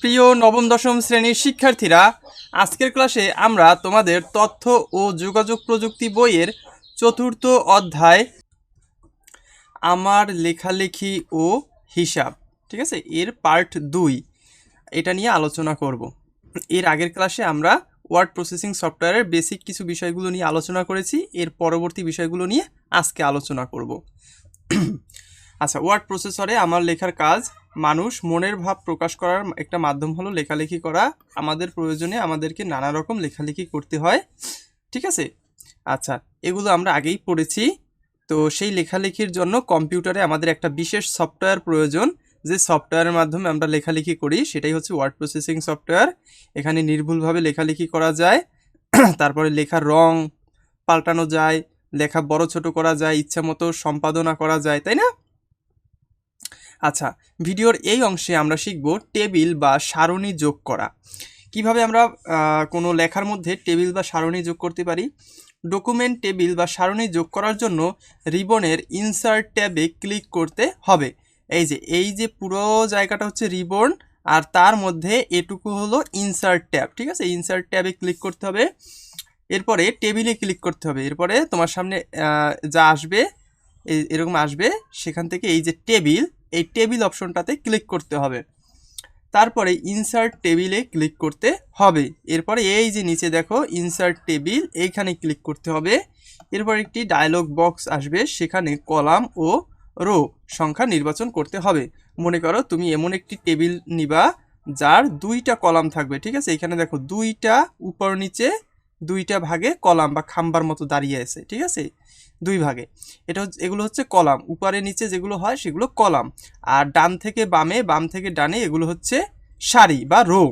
প্রিয় নবম দশম শ্রেণীর শিক্ষার্থীরা, আজকের ক্লাসে আমরা তোমাদের তথ্য ও যোগাযোগ প্রযুক্তি বইয়ের চতুর্থ অধ্যায় আমার লেখালেখি ও হিসাব, ঠিক আছে, এর পার্ট 2 এটা নিয়ে আলোচনা করব। এর আগের ক্লাসে আমরা ওয়ার্ড প্রসেসিং সফটওয়্যারের বেসিক কিছু বিষয়গুলো নিয়ে আলোচনা করেছি। এর পরবর্তী বিষয়গুলো নিয়ে আজকে আলোচনা করব। আচ্ছা, ওয়ার্ড প্রসেসরে আমার লেখার কাজ। মানুষ মনের ভাব প্রকাশ করার একটা মাধ্যম হলো লেখালেখি করা। আমাদের প্রয়োজনে আমাদেরকে নানা রকম লেখালেখি করতে হয়, ঠিক আছে। আচ্ছা, এগুলো আমরা আগেই পড়েছি। তো সেই লেখালেখির জন্য কম্পিউটারে আমাদের একটা বিশেষ সফটওয়্যার প্রয়োজন, যে সফটওয়্যারের মাধ্যমে আমরা লেখালেখি করি সেটাই হচ্ছে ওয়ার্ড প্রসেসিং সফটওয়্যার। এখানে নির্ভুলভাবে লেখালেখি করা যায়, তারপরে লেখার রং পাল্টানো যায়, লেখা বড় ছোট করা যায়, ইচ্ছা মতো সম্পাদনা করা যায়, তাই না? আচ্ছা, ভিডিওর এই অংশে আমরা শিখব টেবিল বা সারণী যোগ করা। কিভাবে আমরা কোনো লেখার মধ্যে টেবিল বা সারণী যোগ করতে পারি। ডকুমেন্ট টেবিল বা সারণী যোগ করার জন্য রিবনের ইনসার্ট ট্যাবে ক্লিক করতে হবে। এই যে পুরো জায়গাটা হচ্ছে রিবন, আর তার মধ্যে এটুকু হলো ইনসার্ট ট্যাব, ঠিক আছে। ইনসার্ট ট্যাবে ক্লিক করতে হবে, এরপরে টেবিলে ক্লিক করতে হবে। এরপরে তোমার সামনে যা আসবে এরকম আসবে, সেখান থেকে এই যে টেবিল, এই টেবিল অপশনটাতে ক্লিক করতে হবে। তারপরে ইনসার্ট টেবিলে ক্লিক করতে হবে। এরপরে এই যে নিচে দেখো ইনসার্ট টেবিল, এইখানে ক্লিক করতে হবে। এরপর একটি ডায়লগ বক্স আসবে, সেখানে কলাম ও রো সংখ্যা নির্বাচন করতে হবে। মনে করো তুমি এমন একটি টেবিল নিবা যার 2টা কলাম থাকবে, ঠিক আছে। এখানে দেখো 2টা উপর নিচে 2টা ভাগে কলাম বা খাম্বার মতো দাঁড়িয়ে আছে, ঠিক আছে, 2 ভাগে। এগুলো হচ্ছে কলাম, উপরে নিচে যেগুলো হয় সেগুলো কলাম, আর ডান থেকে বামে বাম থেকে ডানে এগুলো হচ্ছে সারি বা রো।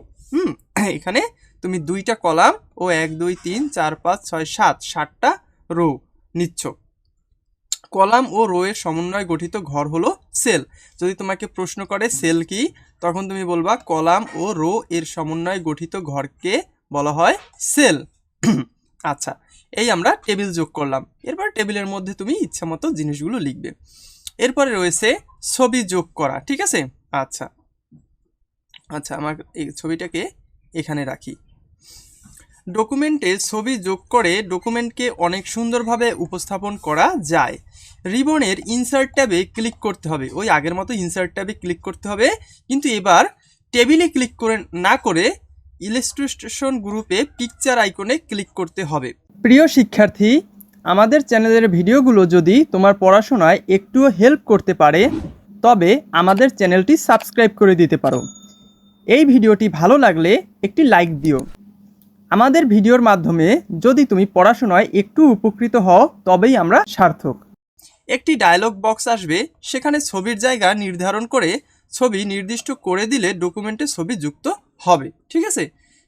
এখানে তুমি 2টা কলাম ও 1 2 3 4 5 6 7 7টা রো নিচ্ছ। কলাম ও রো এর সমন্বয়ে গঠিত ঘর হলো সেল। যদি তোমাকে প্রশ্ন করে সেল কি, তখন তুমি বলবা কলাম ও রো এর সমন্বয়ে গঠিত ঘরকে বলা হয় সেল। আচ্ছা, এই আমরা টেবিল যোগ করলাম। এরপর টেবিলের মধ্যে তুমি ইচ্ছা মতো জিনিসগুলো লিখবে। এরপরে রয়েছে ছবি যোগ করা, ঠিক আছে। আচ্ছা আচ্ছা আমার এই ছবিটাকে এখানে রাখি। ডকুমেন্টে ছবি যোগ করে ডকুমেন্টকে অনেক সুন্দরভাবে উপস্থাপন করা যায়। রিবনের ইনসার্ট ট্যাবে ক্লিক করতে হবে, ওই আগের মতো ইনসার্ট ট্যাবে ক্লিক করতে হবে, কিন্তু এবার টেবিলে ক্লিক করে না করে ইলাস্ট্রেশন গ্রুপে পিকচার আইকনে ক্লিক করতে হবে। প্রিয় শিক্ষার্থী, আমাদের চ্যানেলের ভিডিওগুলো যদি তোমার পড়াশোনায় একটুও হেল্প করতে পারে, তবে আমাদের চ্যানেলটি সাবস্ক্রাইব করে দিতে পারো। এই ভিডিওটি ভালো লাগলে একটি লাইক দিও। আমাদের ভিডিওর মাধ্যমে যদি তুমি পড়াশোনায় একটু উপকৃত হও, তবেই আমরা সার্থক। একটি ডায়লগ বক্স আসবে, সেখানে ছবির জায়গা নির্ধারণ করে ছবি নির্দিষ্ট করে দিলে ডকুমেন্টে ছবি যুক্ত হবে, ঠিক আছে।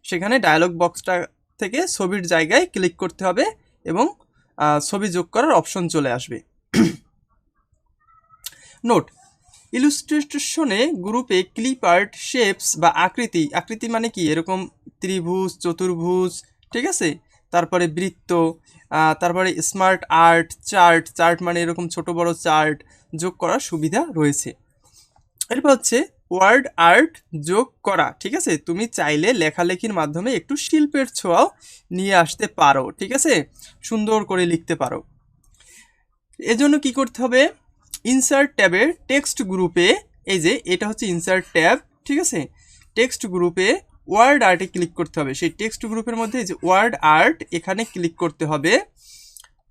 সেখানে ডায়লগ বক্সটা থেকে ছবির জায়গায় ক্লিক করতে হবে এবং ছবি যোগ করার অপশন চলে আসবে। নোট: ইলাস্ট্রেশনে গ্রুপে ক্লিপ আর্ট, শেপস বা আকৃতি মানে কি, এরকম ত্রিভুজ, চতুর্ভুজ, ঠিক আছে, তারপরে বৃত্ত, তারপরে স্মার্ট আর্ট, চার্ট মানে এরকম ছোট বড় চার্ট যোগ করার সুবিধা রয়েছে। এরপর হচ্ছে ওয়ার্ড আর্ট যোগ করা, ঠিক আছে। তুমি চাইলে লেখালেখির মাধ্যমে একটু শিল্পের ছোঁয়াও নিয়ে আসতে পারো, ঠিক আছে, সুন্দর করে লিখতে পারো। এজন্য কি করতে হবে, ইনসার্ট ট্যাবের টেক্সট গ্রুপে, এই যে এটা হচ্ছে ইনসার্ট ট্যাব, ঠিক আছে, টেক্সট গ্রুপে ওয়ার্ড আর্টে ক্লিক করতে হবে। সেই টেক্সট গ্রুপের মধ্যে এই যে ওয়ার্ড আর্ট, এখানে ক্লিক করতে হবে।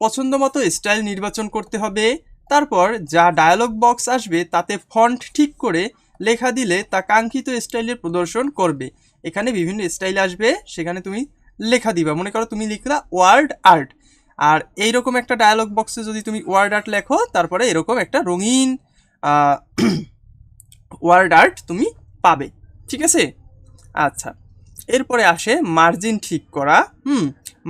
পছন্দ মতো স্টাইল নির্বাচন করতে হবে। তারপর যা ডায়ালগ বক্স আসবে তাতে ফন্ট ঠিক করে লেখা দিলে তা কাঙ্ক্ষিত স্টাইলের প্রদর্শন করবে। এখানে বিভিন্ন স্টাইল আসবে, সেখানে তুমি লেখা দিবা। মনে করো তুমি লিখলা ওয়ার্ড আর্ট, আর এইরকম একটা ডায়ালগ বক্সে যদি তুমি ওয়ার্ড আর্ট লেখো, তারপরে এরকম একটা রঙিন ওয়ার্ড আর্ট তুমি পাবে, ঠিক আছে। আচ্ছা, এরপরে আসে মার্জিন ঠিক করা।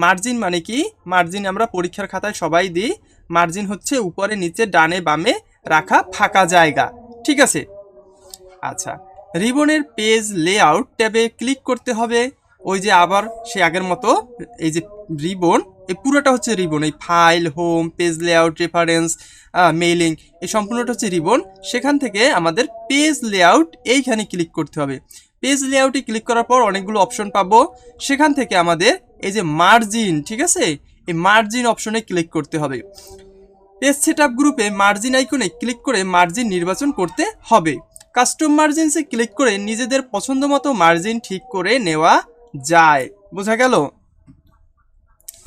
মার্জিন মানে কি, মার্জিন আমরা পরীক্ষার খাতায় সবাই দিই। মার্জিন হচ্ছে উপরে নিচে ডানে বামে রাখা ফাঁকা জায়গা, ঠিক আছে। আচ্ছা, রিবনের পেজ লেআউট ট্যাবে ক্লিক করতে হবে। ওই যে আবার সে আগের মতো এই যে রিবন, এই পুরোটা হচ্ছে রিবন। এই file, home, page layout, reference, mailing, এই সম্পূর্ণটা হচ্ছে রিবন। সেখান থেকে আমাদের পেজ লেআউট এইখানে ক্লিক করতে হবে। পেজ লেআউটে ক্লিক করার পর অনেকগুলো অপশন পাবো। সেখান থেকে আমাদের এই যে মার্জিন, ঠিক আছে, এই মার্জিন অপশনে ক্লিক করতে হবে। পেজ সেটআপ গ্রুপে মার্জিন আইকনে ক্লিক করে মার্জিন নির্বাচন করতে হবে। কাস্টম মার্জিনসে ক্লিক করে নিজেদের পছন্দ মতো মার্জিন ঠিক করে নেওয়া যায়। বোঝা গেল?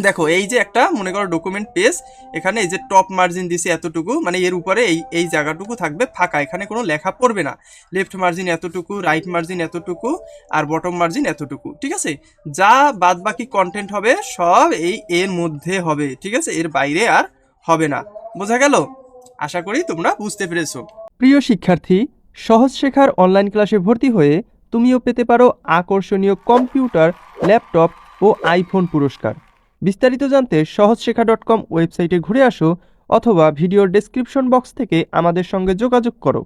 দেখো এই যে একটা মনে করো ডকুমেন্ট পেজ, এখানে এই যে টপ মার্জিন দিছে এতটুকু, মানে এর উপরে এই জায়গাটুকু থাকবে ফাঁকা, এখানে কোনো লেখা পড়বে না। লেফট মার্জিন এতটুকু, রাইট মার্জিন এতটুকু, আর বটম মার্জিন এতটুকু, ঠিক আছে। যা বাদ বাকি কন্টেন্ট হবে সব এর মধ্যে হবে, ঠিক আছে, এর বাইরে আর হবে না। বোঝা গেল? আশা করি তোমরা বুঝতে পেরেছো। প্রিয় শিক্ষার্থী, সহজ শেখার অনলাইন ক্লাসে ভর্তি হয়ে তুমিও পেতে পারো আকর্ষণীয় কম্পিউটার, ল্যাপটপ ও আইফোন পুরস্কার। বিস্তারিত জানতে সহজশেখা.com ওয়েবসাইটে ঘুরে আসো অথবা ভিডিওর ডেসক্রিপশন বক্স থেকে আমাদের সঙ্গে যোগাযোগ করো।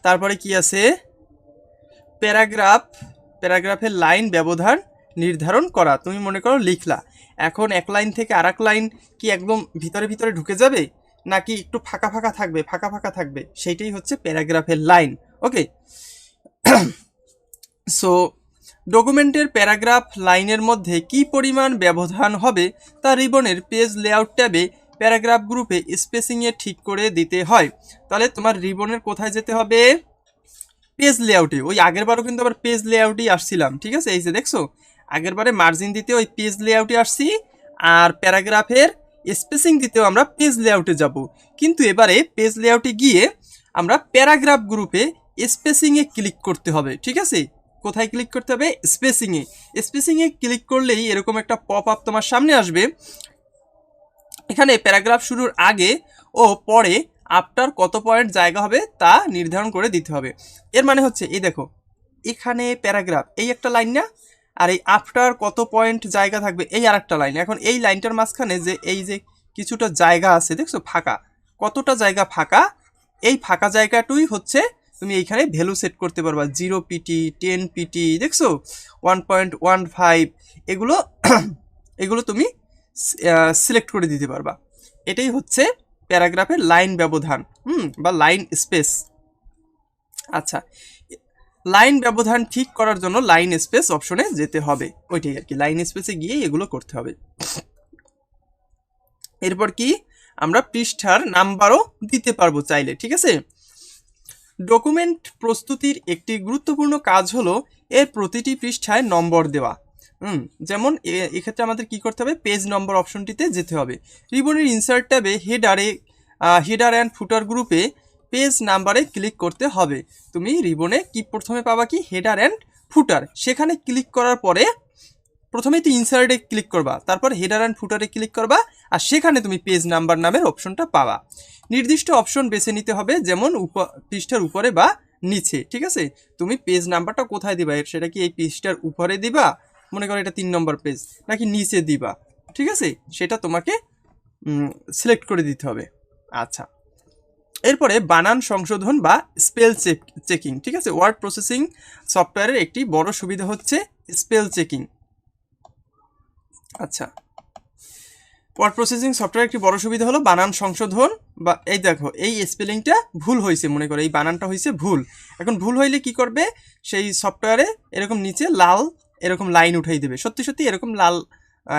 তারপরে কি আছে? প্যারাগ্রাফের লাইন ব্যবধান নির্ধারণ করা। তুমি মনে করো লিখলা, এখন এক লাইন থেকে আর এক লাইন কি একদম ভিতরে ভিতরে ঢুকে যাবে, নাকি একটু ফাঁকা ফাঁকা থাকবে, সেইটাই হচ্ছে প্যারাগ্রাফের লাইন। ওকে, সো ডকুমেন্টের প্যারাগ্রাফ লাইনের মধ্যে কি পরিমাণ ব্যবধান হবে তা রিবনের পেজ লেআউট ট্যাবে প্যারাগ্রাফ গ্রুপে স্পেসিংয়ে ঠিক করে দিতে হয়। তাহলে তোমার রিবনের কোথায় যেতে হবে? পেজ লেআউটে। ওই আগেরবারও কিন্তু আবার পেজ লেআউটেই আসছিলাম, ঠিক আছে। এই যে দেখছো, আগেরবারে মার্জিন দিতে ওই পেজ লেআউটে আসছি, আর প্যারাগ্রাফের স্পেসিং দিতেও আমরা পেজ লেআউটে যাব। কিন্তু এবারে পেজ লেআউটে গিয়ে আমরা প্যারাগ্রাফ গ্রুপে স্পেসিংয়ে ক্লিক করতে হবে, ঠিক আছে। কোথায় ক্লিক করতে হবে? স্পেসিংয়ে ক্লিক করলেই এরকম একটা পপ আপ তোমার সামনে আসবে। এখানে প্যারাগ্রাফ শুরুর আগে ও পরে আফটার কত পয়েন্ট জায়গা হবে তা নির্ধারণ করে দিতে হবে। এর মানে হচ্ছে এই দেখো, এখানে প্যারাগ্রাফ এই একটা লাইন না, আর এই আফটার কত পয়েন্ট জায়গা থাকবে এই আর একটা লাইন। এখন এই লাইনটার মাঝখানে যে এই যে কিছুটা জায়গা আছে দেখছো ফাঁকা, কতটা জায়গা ফাঁকা, এই ফাঁকা জায়গাটুই হচ্ছে তুমি এইখানে ভ্যালু সেট করতে পারবা। 0 পিটি, 10 পিটি, দেখছো 1.15, এগুলো এগুলো তুমি সিলেক্ট করে দিতে পারবা। এটাই হচ্ছে প্যারাগ্রাফের লাইন ব্যবধান, বা লাইন স্পেস। আচ্ছা, লাইন ব্যবধান ঠিক করার জন্য লাইন স্পেস অপশনে যেতে হবে, ওইটাই আর কি। লাইন স্পেসে গিয়ে এগুলো করতে হবে। এরপর কি, আমরা পৃষ্ঠার নাম্বারও দিতে পারবো চাইলে, ঠিক আছে। ডকুমেন্ট প্রস্তুতির একটি গুরুত্বপূর্ণ কাজ হলো এর প্রতিটি পৃষ্ঠায় নম্বর দেওয়া। যেমন এক্ষেত্রে আমাদের কি করতে হবে? পেজ নম্বর অপশনটিতে যেতে হবে। রিবনের ইনসার্ট ট্যাবে হেডার অ্যান্ড ফুটার গ্রুপে পেজ নাম্বারে ক্লিক করতে হবে। তুমি রিবনে কি প্রথমে পাবা কি? হেডার অ্যান্ড ফুটার। সেখানে ক্লিক করার পরে প্রথমেই তো ইনসার্টে ক্লিক করবা, তারপর হেডার অ্যান্ড ফুটারে ক্লিক করবা, আর সেখানে তুমি পেজ নাম্বার নামের অপশনটা পাবা। নির্দিষ্ট অপশন বেছে নিতে হবে, যেমন পৃষ্ঠার উপরে বা নিচে, ঠিক আছে। তুমি পেজ নাম্বারটা কোথায় দিবা? সেটা কি এই পৃষ্ঠার উপরে দিবা, মনে করো এটা 3 নম্বর পেজ, নাকি নিচে দিবা, ঠিক আছে, সেটা তোমাকে সিলেক্ট করে দিতে হবে। আচ্ছা, এরপরে বানান সংশোধন বা স্পেল চেকিং, ঠিক আছে। ওয়ার্ড প্রসেসিং সফটওয়্যারের একটি বড় সুবিধা হচ্ছে স্পেল চেকিং। আচ্ছা, ওয়ার্ড প্রসেসিং সফটওয়্যার একটি বড় সুবিধা হলো বানান সংশোধন, বা এই দেখো এই স্পেলিংটা ভুল হয়েছে, মনে করো এই বানানটা হয়েছে ভুল। এখন ভুল হইলে কি করবে? সেই সফটওয়্যারে এরকম নিচে লাল এরকম লাইন উঠাই দেবে, সত্যি সত্যি এরকম লাল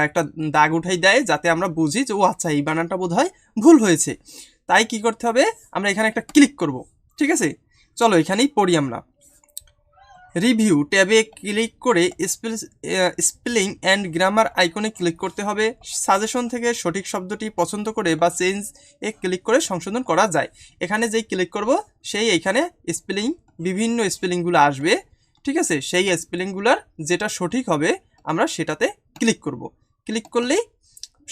একটা দাগ উঠাই দেয়, যাতে আমরা বুঝি যে ও আচ্ছা এই বানানটা বোধহয় ভুল হয়েছে। তাই কি করতে হবে? আমরা এখানে একটা ক্লিক করব, ঠিক আছে। চলো এখানেই পড়ি আমরা। রিভিউ ট্যাবে ক্লিক করে স্পেলিং অ্যান্ড গ্রামার আইকনে ক্লিক করতে হবে। সাজেশন থেকে সঠিক শব্দটি পছন্দ করে বা চেঞ্জ এ ক্লিক করে সংশোধন করা যায়। এখানে যেই ক্লিক করব সেই এইখানে বিভিন্ন স্পেলিংগুলো আসবে, ঠিক আছে। সেই স্পেলিংগুলোর যেটা সঠিক হবে আমরা সেটাতে ক্লিক করব। ক্লিক করলেই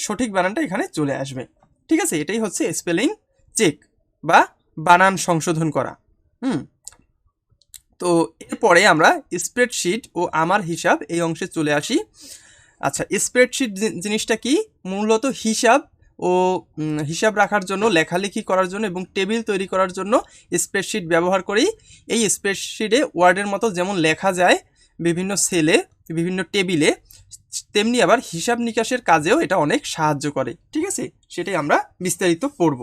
সঠিক বানানটা এখানে চলে আসবে, ঠিক আছে। এটাই হচ্ছে স্পেলিং চেক বা বানান সংশোধন করা। তো এরপরে আমরা স্প্রেডশিট ও আমার হিসাব এই অংশে চলে আসি। আচ্ছা, স্প্রেডশিট জিনিসটা কি? মূলত হিসাব রাখার জন্য, লেখালেখি করার জন্য এবং টেবিল তৈরি করার জন্য স্প্রেডশিট ব্যবহার করি। এই স্প্রেডশিটে ওয়ার্ডের মতো যেমন লেখা যায় বিভিন্ন সেলে, বিভিন্ন টেবিলে, তেমনি আবার হিসাব নিকাশের কাজেও এটা অনেক সাহায্য করে। ঠিক আছে, সেটাই আমরা বিস্তারিত পড়ব।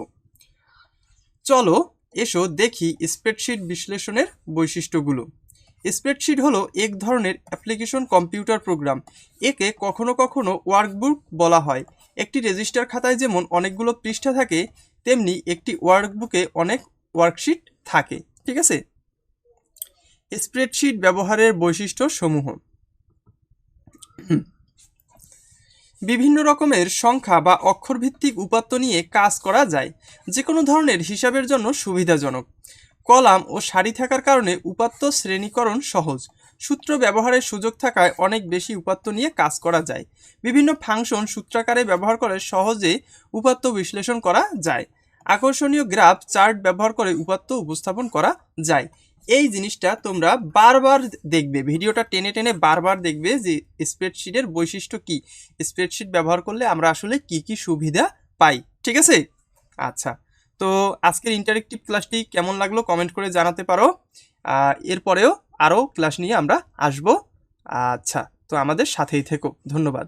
চলো এসো দেখি স্প্রেডশিট বিশ্লেষণের বৈশিষ্ট্যগুলো। স্প্রেডশিট হলো এক ধরনের অ্যাপ্লিকেশন কম্পিউটার প্রোগ্রাম। একে কখনো কখনো ওয়ার্কবুক বলা হয়। একটি রেজিস্টার খাতায় যেমন অনেকগুলো পৃষ্ঠা থাকে, তেমনি একটি ওয়ার্কবুকে অনেক ওয়ার্কশিট থাকে। ঠিক আছে, স্প্রেডশিট ব্যবহারের বৈশিষ্ট্য সমূহ। বিভিন্ন রকমের সংখ্যা বা অক্ষরভিত্তিক উপাত্ত নিয়ে কাজ করা যায়, যে কোনো ধরনের হিসাবের জন্য সুবিধাজনক। কলাম ও সারি থাকার কারণে উপাত্ত শ্রেণীকরণ সহজ। সূত্র ব্যবহারের সুযোগ থাকায় অনেক বেশি উপাত্ত নিয়ে কাজ করা যায়। বিভিন্ন ফাংশন সূত্রাকারে ব্যবহার করে সহজে উপাত্ত বিশ্লেষণ করা যায়। আকর্ষণীয় গ্রাফ চার্ট ব্যবহার করে উপাত্ত উপস্থাপন করা যায়। এই জিনিসটা তোমরা বারবার দেখবে, ভিডিওটা টেনে টেনে বারবার দেখবে যে স্প্রেডশিটের বৈশিষ্ট্য কি, স্প্রেডশিট ব্যবহার করলে আমরা আসলে কি কি সুবিধা পাই। ঠিক আছে, আচ্ছা, তো আজকের ইন্টারেক্টিভ ক্লাসটি কেমন লাগলো কমেন্ট করে জানাতে পারো। এরপরেও আরও ক্লাস নিয়ে আমরা আসবো। আচ্ছা, তো আমাদের সাথেই থেকো। ধন্যবাদ।